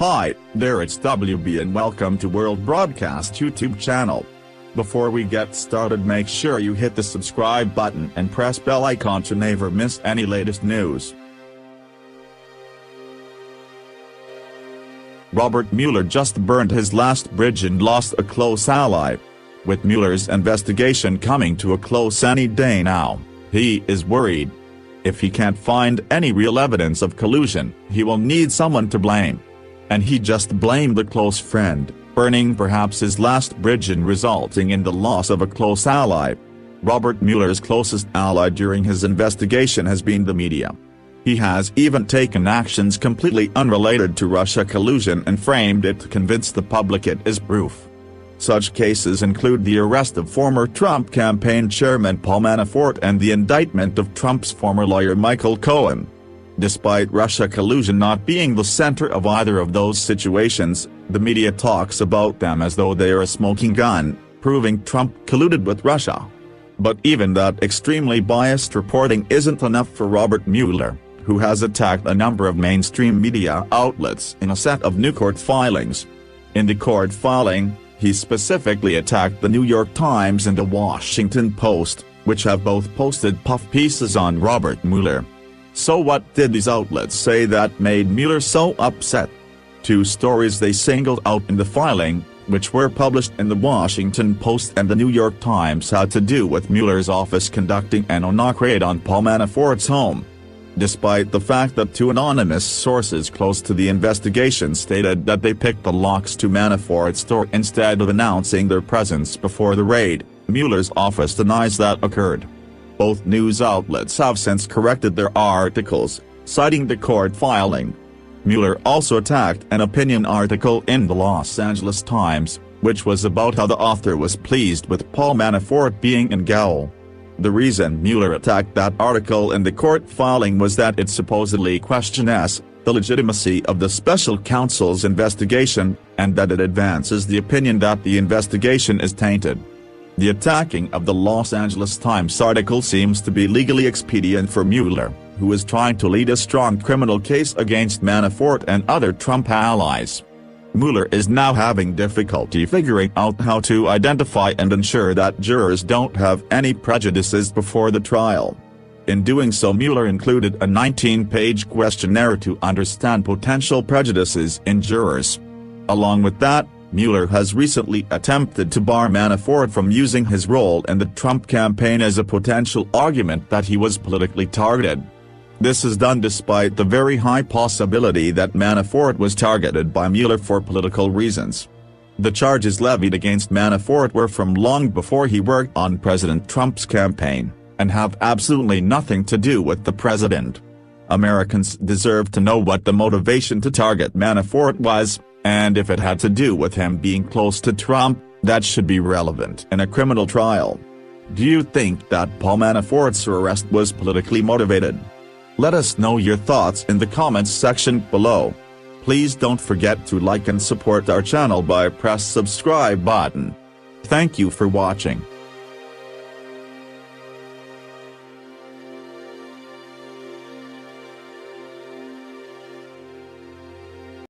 Hi, there, it's WB and welcome to World Broadcast YouTube channel. Before we get started, make sure you hit the subscribe button and press bell icon to never miss any latest news. Robert Mueller just burned his last bridge and lost a close ally. With Mueller's investigation coming to a close any day now, he is worried. If he can't find any real evidence of collusion, he will need someone to blame. And he just blamed a close friend, burning perhaps his last bridge and resulting in the loss of a close ally. Robert Mueller's closest ally during his investigation has been the media. He has even taken actions completely unrelated to Russia collusion and framed it to convince the public it is proof. Such cases include the arrest of former Trump campaign chairman Paul Manafort and the indictment of Trump's former lawyer Michael Cohen. Despite Russia collusion not being the center of either of those situations, the media talks about them as though they are a smoking gun, proving Trump colluded with Russia. But even that extremely biased reporting isn't enough for Robert Mueller, who has attacked a number of mainstream media outlets in a set of new court filings. In the court filing, he specifically attacked the New York Times and the Washington Post, which have both posted puff pieces on Robert Mueller. So what did these outlets say that made Mueller so upset? Two stories they singled out in the filing, which were published in the Washington Post and the New York Times, had to do with Mueller's office conducting an knock raid on Paul Manafort's home. Despite the fact that two anonymous sources close to the investigation stated that they picked the locks to Manafort's door instead of announcing their presence before the raid, Mueller's office denies that occurred. Both news outlets have since corrected their articles, citing the court filing. Mueller also attacked an opinion article in the Los Angeles Times, which was about how the author was pleased with Paul Manafort being in gaol. The reason Mueller attacked that article in the court filing was that it supposedly questions the legitimacy of the special counsel's investigation, and that it advances the opinion that the investigation is tainted. The attacking of the Los Angeles Times article seems to be legally expedient for Mueller, who is trying to lead a strong criminal case against Manafort and other Trump allies. Mueller is now having difficulty figuring out how to identify and ensure that jurors don't have any prejudices before the trial. In doing so, Mueller included a 19-page questionnaire to understand potential prejudices in jurors. Along with that, Mueller has recently attempted to bar Manafort from using his role in the Trump campaign as a potential argument that he was politically targeted. This is done despite the very high possibility that Manafort was targeted by Mueller for political reasons. The charges levied against Manafort were from long before he worked on President Trump's campaign, and have absolutely nothing to do with the president. Americans deserve to know what the motivation to target Manafort was, and if it had to do with him being close to Trump, that should be relevant in a criminal trial. Do you think that Paul Manafort's arrest was politically motivated? Let us know your thoughts in the comments section below. Please don't forget to like and support our channel by press subscribe button. Thank you for watching.